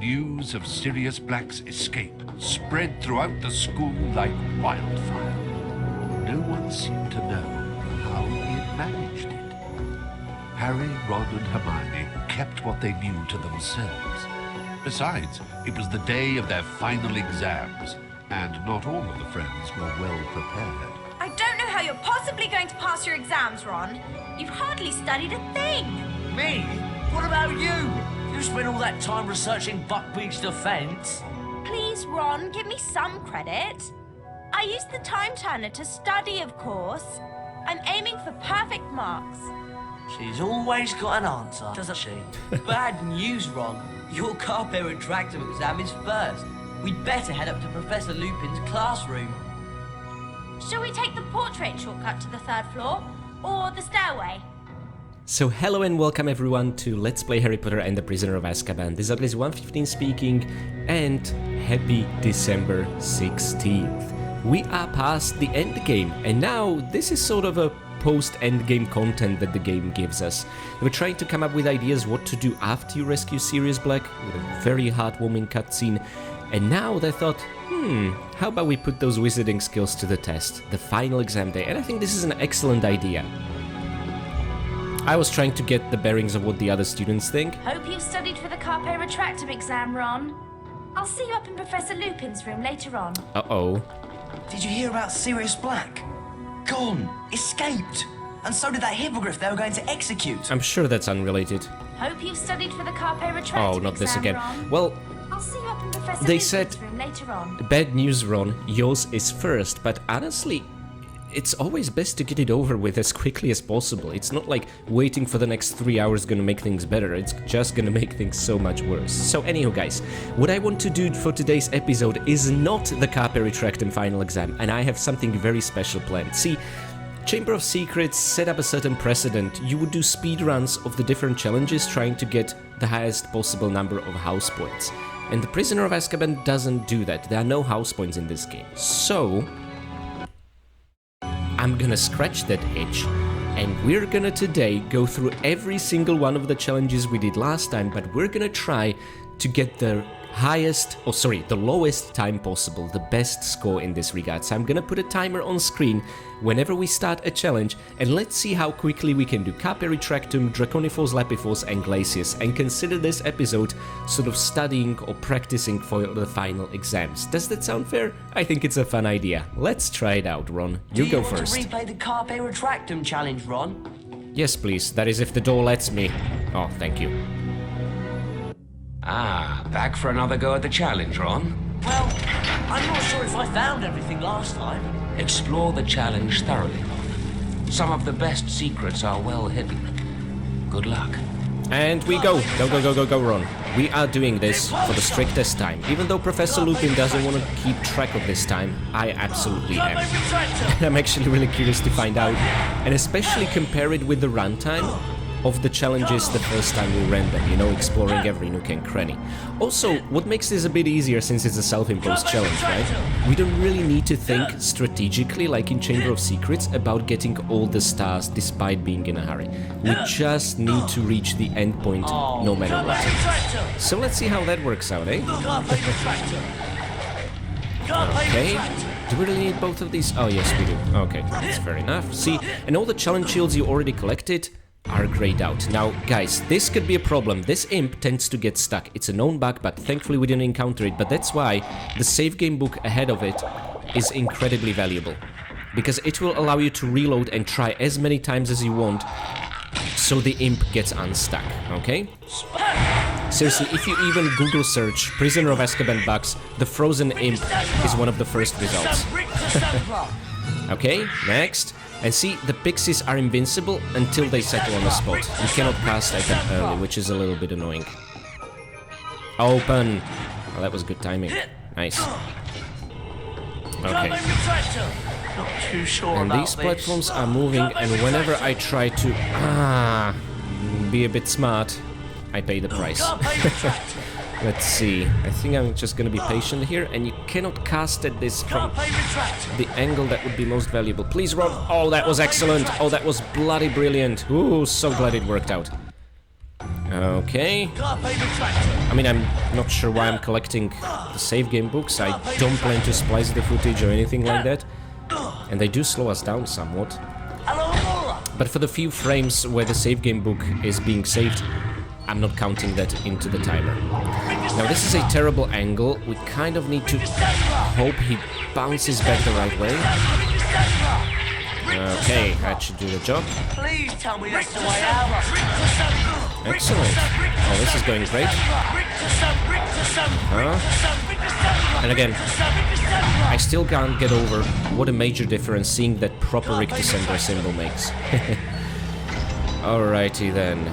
News of Sirius Black's escape spread throughout the school like wildfire. No one seemed to know how he had managed it. Harry, Ron, and Hermione kept what they knew to themselves. Besides, it was the day of their final exams, and not all of the friends were well prepared. I don't know how you're possibly going to pass your exams, Ron. You've hardly studied a thing. Me? What about you? You spent all that time researching Buckbeak's defense. Please, Ron, give me some credit. I used the time turner to study, of course. I'm aiming for perfect marks. She's always got an answer, doesn't she? Bad news, Ron. Your Carpe Retractum exam is first. We'd better head up to Professor Lupin's classroom. Shall we take the portrait shortcut to the 3rd floor? Or the stairway? So hello and welcome everyone to Let's Play Harry Potter and the Prisoner of Azkaban. This is Glacius115 speaking, and happy December 16th. We are past the end game, and now this is sort of a post-endgame content that the game gives us. We're trying to come up with ideas what to do after you rescue Sirius Black, with a very heartwarming cutscene, and now they thought, how about we put those wizarding skills to the test, the final exam day, and I think this is an excellent idea. I was trying to get the bearings of what the other students think. Hope you've studied for the Carpe Retractum exam, Ron. I'll see you up in Professor Lupin's room later on. Uh-oh. Did you hear about Sirius Black? Gone! Escaped! And so did that hippogriff they were going to execute. I'm sure that's unrelated. Hope you've studied for the Carpe Retractum Oh, not this exam, again. Ron. Well, I'll see you up in Professor they Lupin's said, room later on. bad news, Ron, yours is first, but honestly, it's always best to get it over with as quickly as possible. It's not like waiting for the next 3 hours gonna make things better, it's just gonna make things so much worse. So anyhow guys, what I want to do for today's episode is not the Carpe Retractum final exam, and I have something very special planned. See, Chamber of Secrets set up a certain precedent. You would do speedruns of the different challenges trying to get the highest possible number of house points. And the Prisoner of Azkaban doesn't do that. There are no house points in this game. So I'm gonna scratch that itch, and we're gonna today go through every single one of the challenges we did last time, but we're gonna try to get the the lowest time possible, the best score in this regard. So I'm gonna put a timer on screen whenever we start a challenge, and let's see how quickly we can do Carpe Retractum, Draconifors-Lapifors, and Glacius, and consider this episode sort of studying or practicing for the final exams. Does that sound fair? I think it's a fun idea. Let's try it out, Ron. You go first. Do you want to replay the Carpe Retractum challenge, Ron? Yes, please. That is if the door lets me. Oh, thank you. Ah, back for another go at the challenge, Ron? Well, I'm not sure if I found everything last time. Explore the challenge thoroughly, Ron. Some of the best secrets are well hidden. Good luck. And we go. Go, Ron. We are doing this for the strictest time. Even though Professor Lupin doesn't want to keep track of this time, I absolutely am. I'm actually really curious to find out, and especially compare it with the runtime of the challenges the first time we ran them, you know, exploring every nook and cranny. Also, what makes this a bit easier since it's a self-imposed challenge, right? We don't really need to think strategically, like in Chamber of Secrets, about getting all the stars despite being in a hurry. We just need to reach the end point no matter what. So let's see how that works out, eh? Okay. Do we really need both of these? Oh yes, we do. Okay, that's fair enough. See, and all the challenge shields you already collected are grayed out. Now, guys, this could be a problem. This imp tends to get stuck. It's a known bug, but thankfully we didn't encounter it. But that's why the save game book ahead of it is incredibly valuable, because it will allow you to reload and try as many times as you want, so the imp gets unstuck, okay? Seriously, if you even Google search Prisoner of Azkaban bugs, the frozen imp is one of the first results. Okay, next. And see, the pixies are invincible until they settle on the spot. You cannot cast at them early, which is a little bit annoying. Open! Well, that was good timing. Nice. Okay. And these platforms are moving, and whenever I try to be a bit smart, I pay the price. Let's see. I think I'm just gonna be patient here, and you cannot cast at this from the angle that would be most valuable. Please, Ron. Oh, that was excellent. Oh, that was bloody brilliant. Ooh, so glad it worked out. Okay. Carpe Retractum. I mean, I'm not sure why I'm collecting the save game books. I don't plan to splice the footage or anything like that. And they do slow us down somewhat. But for the few frames where the save game book is being saved, I'm not counting that into the timer. Now this is a terrible angle. We kind of need to hope he bounces back the right way. Okay, that should do the job. Please tell me that's the way out. Excellent. Oh, this is going great. And again, I still can't get over what a major difference seeing that proper Rictusempra symbol makes. Alrighty then.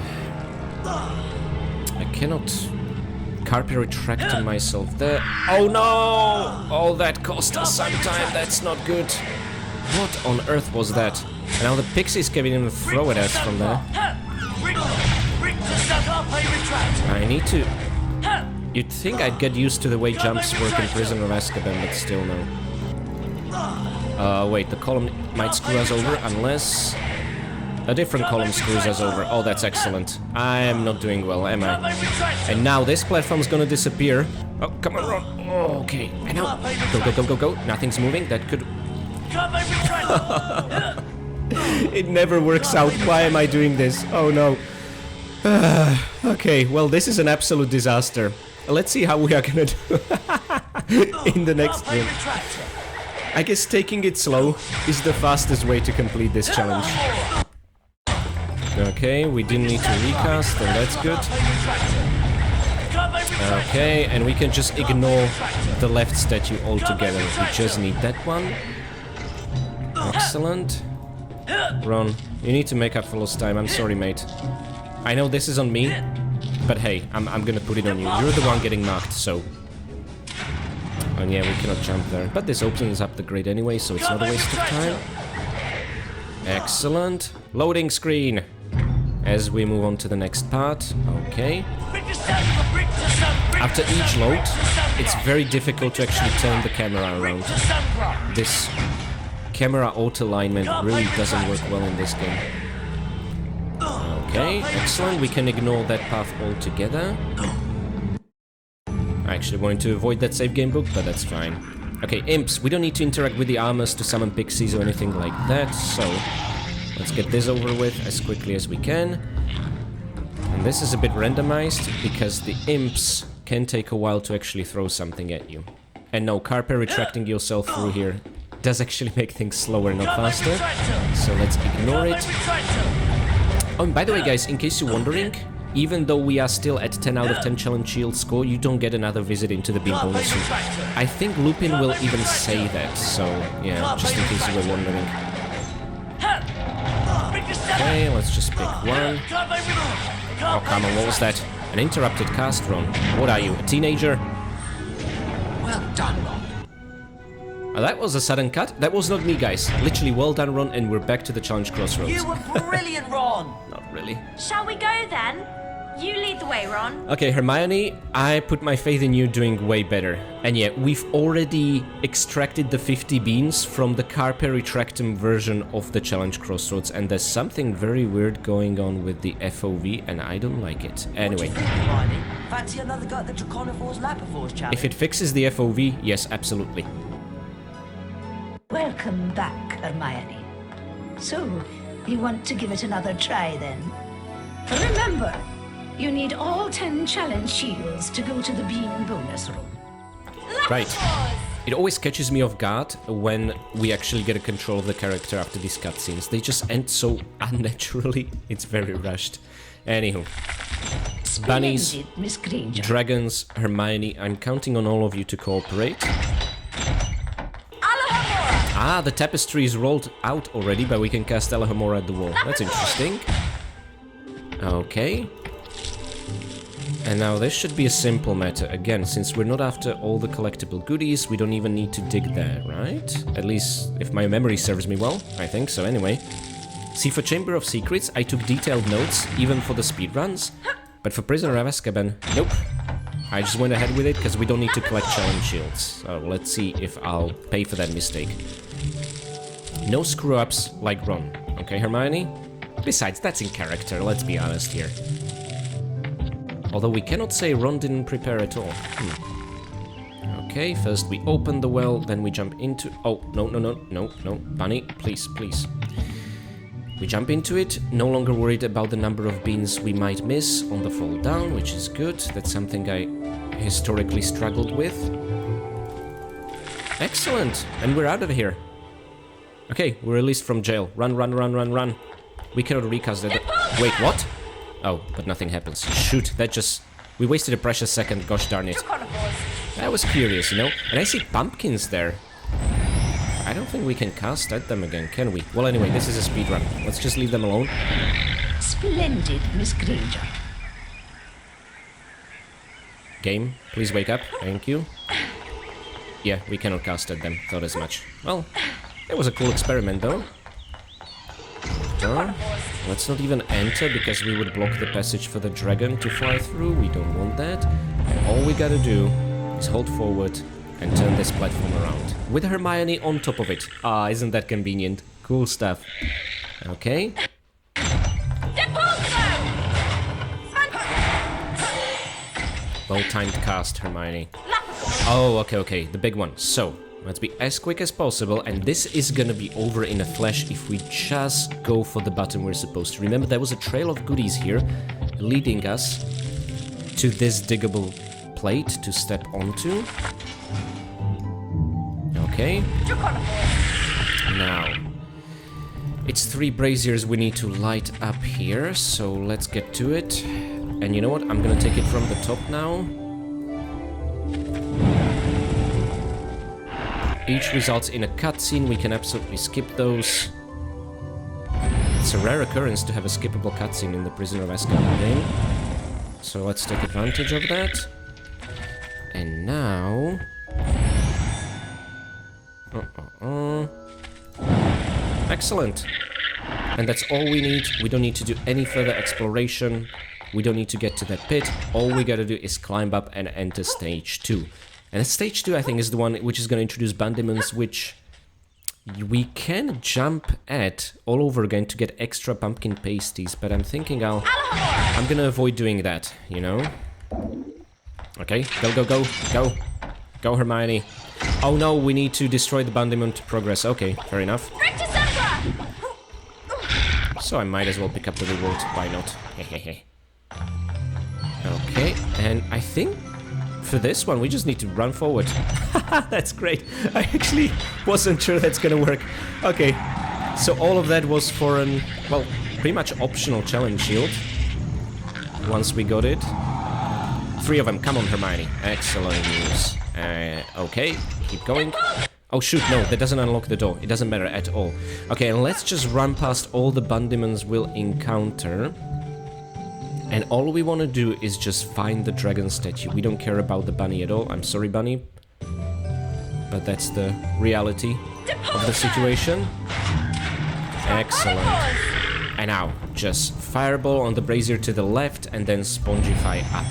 I cannot Carpe Retractum myself there. Oh no! Oh, that cost us some time. That's not good. What on earth was that? And now the pixies can even throw at us from there. I need to... You'd think I'd get used to the way jumps work in Prisoner of Azkaban, but still no. Wait, the column might screw us over unless... A different column screws us over. Oh, that's excellent. I am not doing well, am I? And now this platform's gonna disappear. Oh, come on, Ron. Oh, okay. And now... Go, go, go, go, go. Nothing's moving. That could... It never works out. Why am I doing this? Oh no. Okay, well this is an absolute disaster. Let's see how we are gonna do in the next room. I guess taking it slow is the fastest way to complete this challenge. Okay, we didn't need to recast, and that's good. Okay, and we can just ignore the left statue altogether. We just need that one. Excellent. Ron, you need to make up for lost time. I'm sorry, mate. I know this is on me, but hey, I'm gonna put it on you. You're the one getting marked, so... And yeah, we cannot jump there. But this opens up the grid anyway, so it's not a waste of time. Excellent. Loading screen. As we move on to the next part. Okay. After each load, it's very difficult to actually turn the camera around. This camera auto-alignment really doesn't work well in this game. Okay, excellent. We can ignore that path altogether. I actually wanted to avoid that save game book, but that's fine. Okay, imps. We don't need to interact with the armors to summon pixies or anything like that, so let's get this over with as quickly as we can. And this is a bit randomized, because the imps can take a while to actually throw something at you. And no, Carpe retracting yourself through here does actually make things slower, not faster. So let's ignore it. Oh, and by the way, guys, in case you're wondering, even though we are still at 10 out of 10 challenge shield score, you don't get another visit into the beam bonus room. I think Lupin will even say that, so yeah, just in case you were wondering. Okay, let's just pick one. Oh, come on, what was that? An interrupted cast run. What are you, a teenager? Well done, Ron. Oh, that was a sudden cut. That was not me, guys. Literally, well done, Ron, and we're back to the challenge crossroads. You were brilliant, Ron! Not really. Shall we go then? You lead the way, Ron. Okay, Hermione, I put my faith in you doing way better. And yeah, we've already extracted the 50 beans from the Carpe Retractum version of the challenge crossroads, and there's something very weird going on with the FOV, and I don't like it. Anyway. Fancy another go at the Draconifors-Lapifors challenge? If it fixes the FOV, yes, absolutely. Welcome back, Hermione. So, you want to give it another try then? Remember, you need all 10 challenge shields to go to the beam bonus room. Right. It always catches me off guard when we actually get a control of the character after these cutscenes. They just end so unnaturally. It's very rushed. Anywho. Bunnies, Splendid, Miss Granger. dragons, Hermione, I'm counting on all of you to cooperate. Ah, the tapestry is rolled out already, but we can cast Alohomora at the wall. That's interesting. Okay. And now this should be a simple matter. Again, since we're not after all the collectible goodies, we don't even need to dig there, right? At least, if my memory serves me well. I think so, anyway. See, for Chamber of Secrets, I took detailed notes, even for the speedruns. But for Prisoner of Azkaban, nope. I just went ahead with it, because we don't need to collect challenge shields. So let's see if I'll pay for that mistake. No screw-ups like Ron. Okay, Hermione? Besides, that's in character, let's be honest here. Although we cannot say Ron didn't prepare at all. Okay, first we open the well, then we jump into... Oh, no. Bunny, please. We jump into it, no longer worried about the number of beans we might miss on the fall down, which is good. That's something I historically struggled with. Excellent! And we're out of here. Okay, we're released from jail. Run. We cannot recast it. Wait, what? Oh, but nothing happens. Shoot, that just... We wasted a precious second, gosh darn it. I was curious, you know? And I see pumpkins there. I don't think we can cast at them again, can we? Well, anyway, this is a speedrun. Let's just leave them alone. Splendid, Miss Granger. Game, please wake up. Thank you. Yeah, we cannot cast at them. Thought as much. Well, it was a cool experiment, though. Let's not even enter, because we would block the passage for the dragon to fly through. We don't want that. And all we gotta do is hold forward and turn this platform around. With Hermione on top of it. Ah, isn't that convenient? Cool stuff. Okay. Well-timed cast, Hermione. Oh, okay, the big one. So, let's be as quick as possible, and this is gonna be over in a flash if we just go for the button we're supposed to. Remember, there was a trail of goodies here, leading us to this diggable plate to step onto. Okay. Now, it's 3 braziers we need to light up here, so let's get to it. And you know what? I'm gonna take it from the top now. Each results in a cutscene. We can absolutely skip those. It's a rare occurrence to have a skippable cutscene in the Prisoner of Azkaban game. So let's take advantage of that. And now... Excellent. And that's all we need. We don't need to do any further exploration. We don't need to get to that pit. All we gotta do is climb up and enter stage 2. And stage 2, I think, is the one which is gonna introduce bandimons, which we can jump at all over again to get extra pumpkin pasties, but I'm thinking I'm gonna avoid doing that, you know? Okay, go, Hermione. Oh no, we need to destroy the bandimon to progress. Okay, fair enough. Rictusempra! So I might as well pick up the reward, why not? Hehehe. Okay, and I think for this one we just need to run forward. That's great. I actually wasn't sure that's gonna work. Okay, so all of that was for an, well, pretty much optional challenge shield. Once we got it. 3 of them, come on Hermione. Excellent news. Okay, keep going. Oh shoot, no, that doesn't unlock the door. It doesn't matter at all. Okay, and let's just run past all the bandimons we'll encounter. And all we want to do is just find the dragon statue. We don't care about the bunny at all. I'm sorry, bunny. But that's the reality of the situation. Excellent. And now, just fireball on the brazier to the left and then spongify up.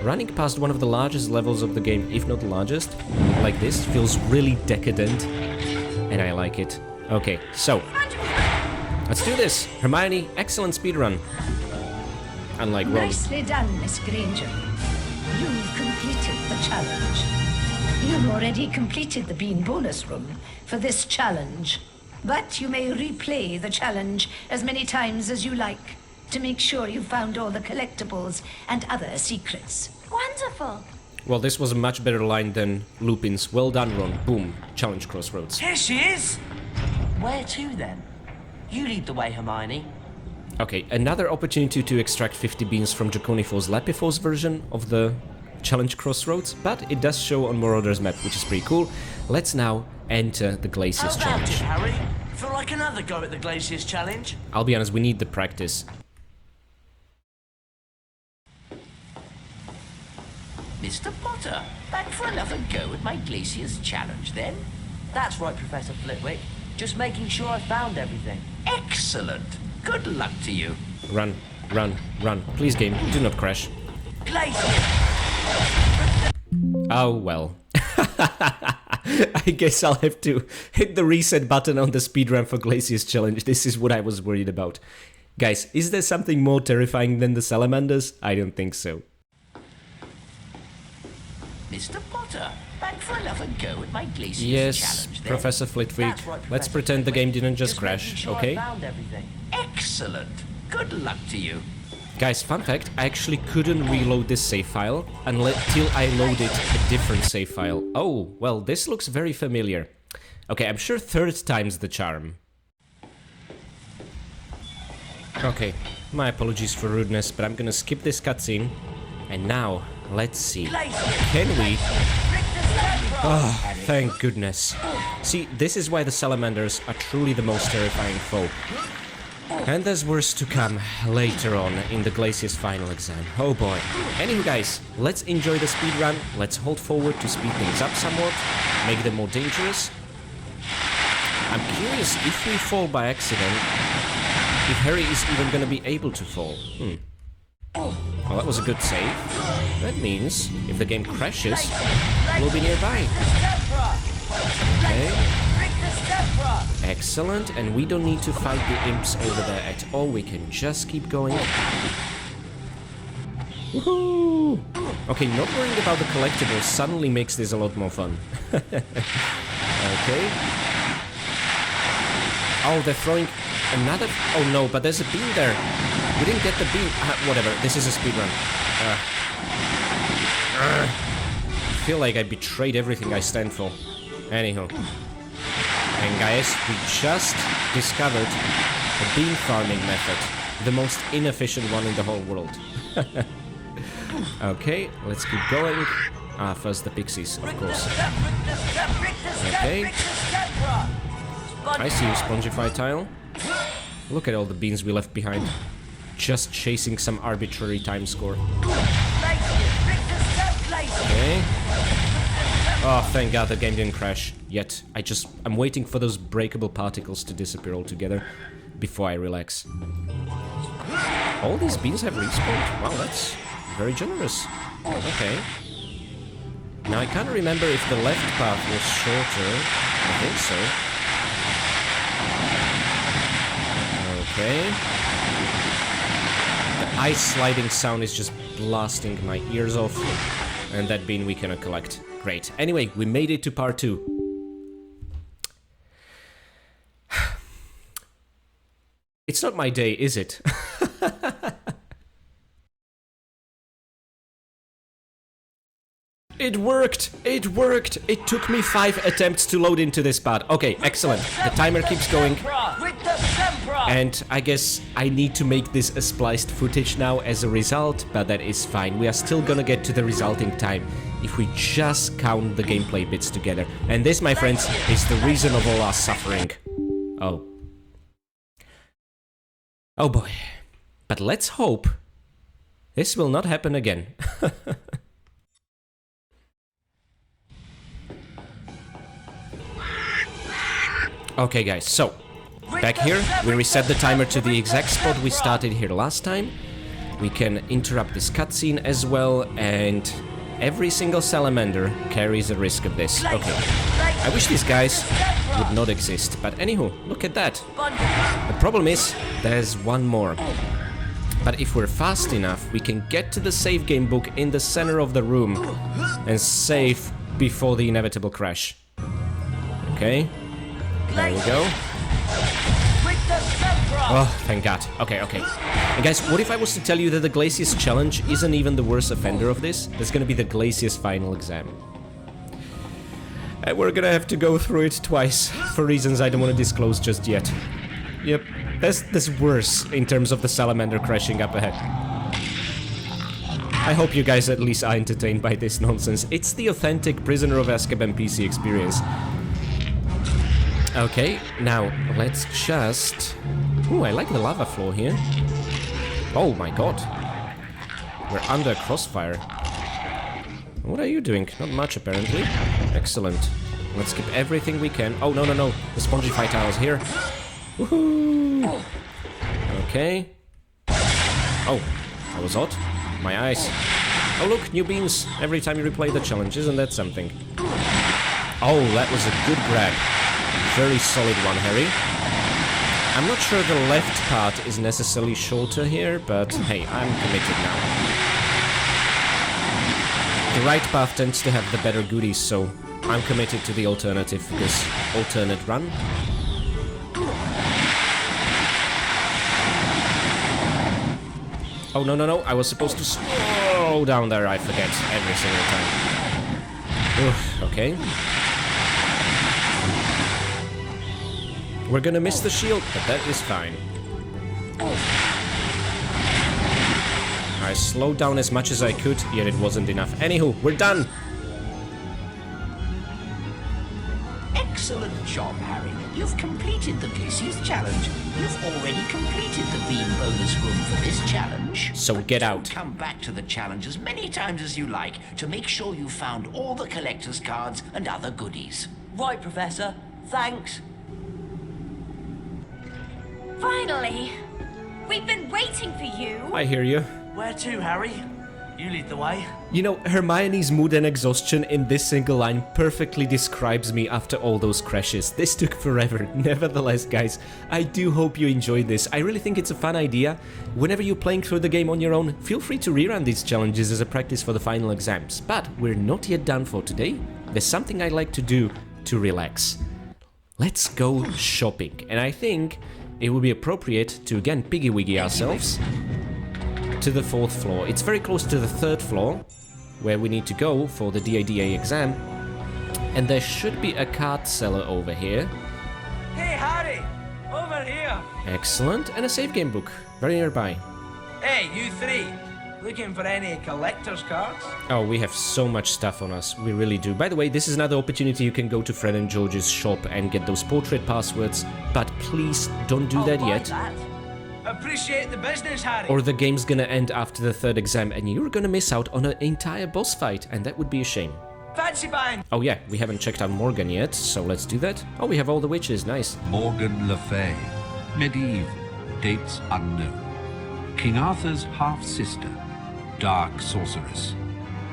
Running past one of the largest levels of the game, if not the largest, like this, feels really decadent. And I like it. Okay, so, let's do this. Hermione, excellent speedrun. Unlike Ron. Nicely done, Miss Granger. You've completed the challenge. You've already completed the bean bonus room for this challenge. But you may replay the challenge as many times as you like to make sure you've found all the collectibles and other secrets. Wonderful. Well, this was a much better line than Lupin's. Well done, Ron. Boom. Challenge crossroads. Here she is! Where to, then? You lead the way, Hermione. Okay, another opportunity to extract 50 beans from Draconifors-Lapifors version of the challenge crossroads, but it does show on Marauder's map, which is pretty cool. Let's now enter the Glacius How about challenge. it, Harry? Feel like another go at the Glacius challenge? I'll be honest, we need the practice. Mr. Potter, back for another go at my Glacius challenge, then? That's right, Professor Flitwick. Just making sure I found everything. Excellent. Good luck to you. Run, run, run. Please, game, do not crash. Glacius! Oh, well. I guess I'll have to hit the reset button on the speedrun for Glacius challenge. This is what I was worried about. Guys, is there something more terrifying than the salamanders? I don't think so. Mr. Potter, back for another go at my Glacius Yes, challenge then? Professor Flitwick. That's right, Let's Professor pretend the Flitwick. game didn't just making crash, sure I okay? found everything. Excellent. Good luck to you. Guys, fun fact, I actually couldn't reload this save file until I loaded a different save file. Oh, well, this looks very familiar. Okay, I'm sure third time's the charm. Okay, my apologies for rudeness, but I'm gonna skip this cutscene. And now, let's see. Can we... Oh, thank goodness. See, this is why the salamanders are truly the most terrifying foe. And there's worse to come later on in the Glacius final exam. Oh boy. Anyway guys, let's enjoy the speedrun. Let's hold forward to speed things up somewhat, make them more dangerous. I'm curious if we fall by accident, if Harry is even gonna be able to fall. Well, that was a good save. That means if the game crashes, we'll be nearby. Okay. Excellent, and we don't need to fight the imps over there at all. We can just keep going. Woohoo! Okay, not worrying about the collectibles suddenly makes this a lot more fun. Okay. Oh, they're throwing another... Oh no, but there's a beam there. We didn't get the beam. Whatever, this is a speedrun. I feel like I betrayed everything I stand for. Anyhow. And guys, we just discovered the beam farming method. The most inefficient one in the whole world. Okay, let's keep going. First the pixies, of course. Okay. I see you, Spongify Tile. Look at all the beans we left behind. Just chasing some arbitrary time score. Okay. Oh, thank God the game didn't crash yet. I'm waiting for those breakable particles to disappear altogether before I relax. All these beans have respawned? Wow, that's very generous. Okay. Now I can't remember if the left path was shorter. I think so. Okay. The ice sliding sound is just blasting my ears off. And that bean we cannot collect. Great. Anyway, we made it to part 2. It's not my day, is it? It worked! It worked! It took me 5 attempts to load into this part. Okay, excellent. The timer keeps going. And I guess I need to make this a spliced footage now as a result, but that is fine. We are still gonna get to the resulting time if we just count the gameplay bits together. And this, my friends, is the reason of all our suffering. Oh. Oh boy. But let's hope this will not happen again. Okay guys, so back here, we reset the timer to the exact spot we started here last time. We can interrupt this cutscene as well, and every single salamander carries a risk of this. Okay, I wish these guys would not exist, but anywho, look at that. The problem is, there's one more. But if we're fast enough, we can get to the save game book in the center of the room and save before the inevitable crash. Okay. There we go. Oh, thank God. Okay, okay. And guys, what if I was to tell you that the Glacius challenge isn't even the worst offender of this? There's gonna be the Glacius final exam. And we're gonna have to go through it twice, for reasons I don't want to disclose just yet. Yep, there's worse in terms of the salamander crashing up ahead. I hope you guys at least are entertained by this nonsense. It's the authentic Prisoner of Azkaban PC experience. Okay, now let's just... Ooh, I like the lava floor here. Oh my God. We're under crossfire. What are you doing? Not much, apparently. Excellent. Let's skip everything we can. Oh, no, no, no. The Spongify tile's here. Woohoo! Okay. Oh, that was odd. My eyes. Oh, look, new beans every time you replay the challenge. Isn't that something? Oh, that was a good grab. Very solid one, Harry. I'm not sure the left part is necessarily shorter here, but hey, I'm committed now. The right path tends to have the better goodies, so I'm committed to the alternative, because alternate run. Oh, no, no, no, I was supposed to slow down there, I forget every single time. Oof, okay. We're gonna miss the shield, but that is fine. I slowed down as much as I could, yet it wasn't enough. Anywho, we're done! Excellent job, Harry. You've completed the Glacius challenge. You've already completed the bean bonus room for this challenge. So get out. Come back to the challenge as many times as you like to make sure you found all the collector's cards and other goodies. Right, Professor. Thanks. Finally! We've been waiting for you! I hear you. Where to, Harry? You lead the way. You know, Hermione's mood and exhaustion in this single line perfectly describes me after all those crashes. This took forever. Nevertheless, guys, I do hope you enjoyed this. I really think it's a fun idea. Whenever you're playing through the game on your own, feel free to rerun these challenges as a practice for the final exams. But we're not yet done for today. There's something I like to do to relax. Let's go shopping. And I think it would be appropriate to again piggy-wiggy ourselves to the 4th floor. It's very close to the 3rd floor, where we need to go for the DADA exam. And there should be a card seller over here. Hey, Harry! Over here! Excellent. And a save game book, very nearby. Hey, you three! Looking for any collector's cards? Oh, we have so much stuff on us. We really do. By the way, this is another opportunity you can go to Fred and George's shop and get those portrait passwords. But please don't do that yet. Appreciate the business, Harry. Or the game's gonna end after the 3rd exam and you're gonna miss out on an entire boss fight, and that would be a shame. Fancy buying. Oh yeah, we haven't checked out Morgan yet, so let's do that. Oh, we have all the witches, nice. Morgan Le Fay, medieval, dates unknown. King Arthur's half-sister, dark sorceress,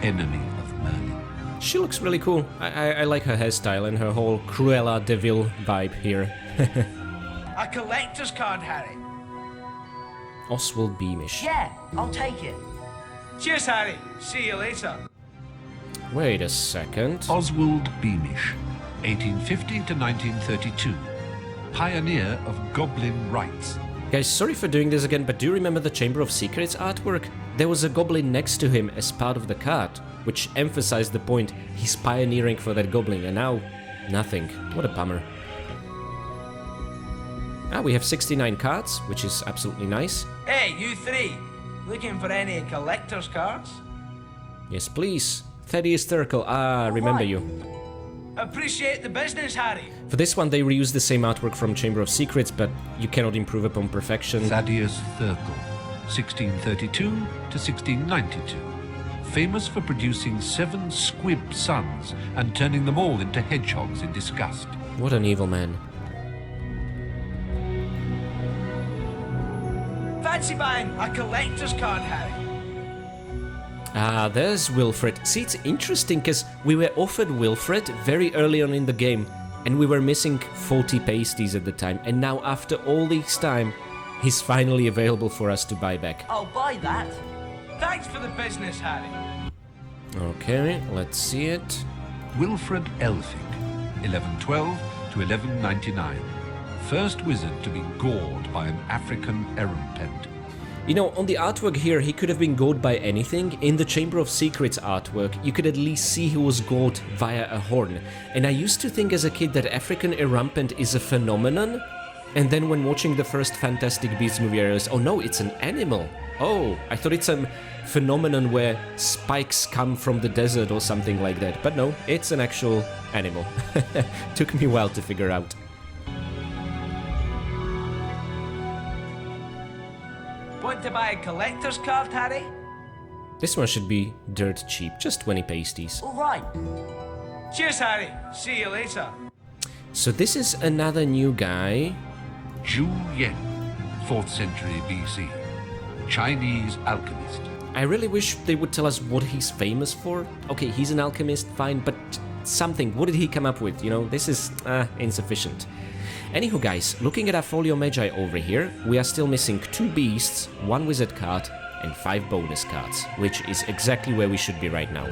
enemy of Merlin. She looks really cool. I like her hairstyle and her whole Cruella de Vil vibe here. A collector's card, Harry. Oswald Beamish. Yeah, I'll take it. Cheers, Harry. See you later. Wait a second. Oswald Beamish, 1850 to 1932, pioneer of goblin rights. Guys, sorry for doing this again, but do you remember the Chamber of Secrets artwork? There was a goblin next to him as part of the card, which emphasized the point he's pioneering for that goblin, and now nothing. What a bummer. Ah, we have 69 cards, which is absolutely nice. Hey, you three! Looking for any collector's cards? Yes, please. Thaddeus Thurkel, remember you. Appreciate the business, Harry. For this one, they reused the same artwork from Chamber of Secrets, but you cannot improve upon perfection. Thaddeus Thurkel, 1632 to 1692. Famous for producing 7 squib sons and turning them all into hedgehogs in disgust. What an evil man. Fancy buying a collector's card, Harry. Ah, there's Wilfred. See, it's interesting because we were offered Wilfred very early on in the game and we were missing 40 pasties at the time, and now after all this time, he's finally available for us to buy back. I'll buy that. Thanks for the business, Harry. Okay, let's see it. Wilfred Elphick, 1112 to 1199. First wizard to be gored by an African erumpent. You know, on the artwork here, he could have been gored by anything. In the Chamber of Secrets artwork, you could at least see he was gored via a horn. And I used to think as a kid that African erumpent is a phenomenon. And then when watching the first Fantastic Beasts movie, I realized, oh no, it's an animal. Oh, I thought it's a phenomenon where spikes come from the desert or something like that. But no, it's an actual animal. Took me a while to figure out. Want to buy a collector's card, Harry? This one should be dirt cheap, just 20 pasties. All right. Cheers, Harry. See you later. So this is another new guy. Zhu Yan, 4th century BC. Chinese alchemist. I really wish they would tell us what he's famous for. Okay, he's an alchemist, fine, but something. What did he come up with? You know, this is insufficient. Anywho guys, looking at our Folio Magi over here, we are still missing 2 beasts, 1 wizard card and 5 bonus cards, which is exactly where we should be right now.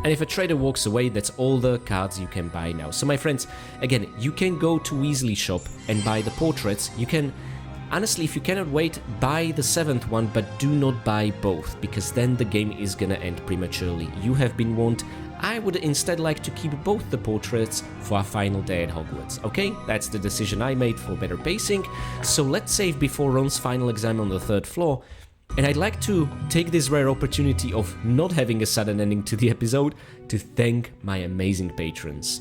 And if a trader walks away, that's all the cards you can buy now. So my friends, again, you can go to Weasley shop and buy the portraits. You can, honestly, if you cannot wait, buy the 7th one, but do not buy both, because then the game is gonna end prematurely. You have been warned. I would instead like to keep both the portraits for our final day at Hogwarts, okay? That's the decision I made for better pacing. So let's save before Ron's final exam on the 3rd floor. And I'd like to take this rare opportunity of not having a sudden ending to the episode to thank my amazing patrons.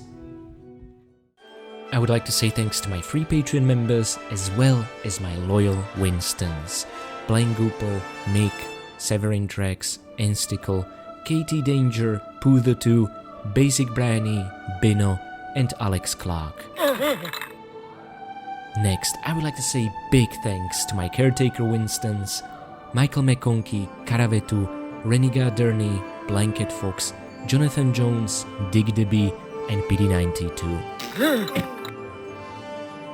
I would like to say thanks to my free Patreon members as well as my loyal Winstons. Blaine Goopel, Mick, Severin Drex, Ensticle, Katie Danger, Pooh2, Basic Brownie, Bino and Alex Clark. Next, I would like to say big thanks to my caretaker Winstons, Michael McConkey, Caravetu, Reniga Durney, Blanket Fox, Jonathan Jones, Dig Debby, and PD92.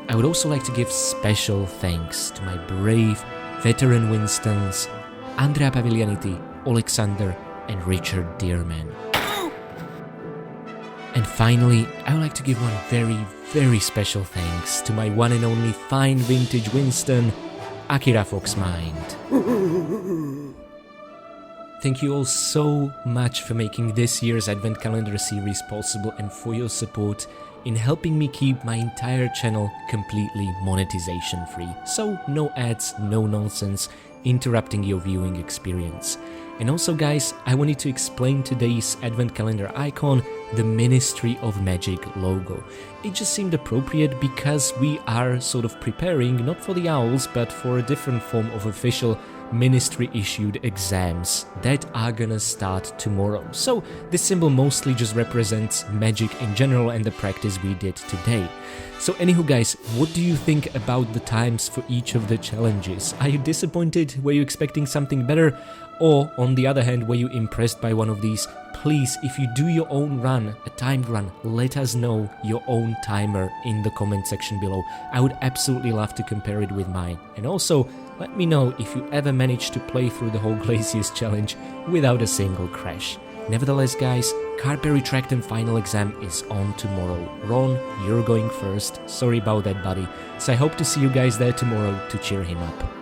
I would also like to give special thanks to my brave veteran Winstons, Andrea Paviglianiti, Alexander, and Richard Dearman. And finally, I would like to give one very special thanks to my one and only fine vintage Winston, Akira Foxmind. Thank you all so much for making this year's Advent Calendar series possible and for your support in helping me keep my entire channel completely monetization free. So no ads, no nonsense, interrupting your viewing experience. And also guys, I wanted to explain today's Advent Calendar icon, the Ministry of Magic logo. It just seemed appropriate because we are sort of preparing, not for the owls, but for a different form of official ministry-issued exams that are gonna start tomorrow. So this symbol mostly just represents magic in general and the practice we did today. So anywho guys, what do you think about the times for each of the challenges? Are you disappointed? Were you expecting something better? Or on the other hand, were you impressed by one of these? Please, if you do your own run, a timed run, let us know your own timer in the comment section below. I would absolutely love to compare it with mine. And also, let me know if you ever managed to play through the whole Glacius challenge without a single crash. Nevertheless guys, Carpe Retractum final exam is on tomorrow. Ron, you're going first. Sorry about that buddy. So I hope to see you guys there tomorrow to cheer him up.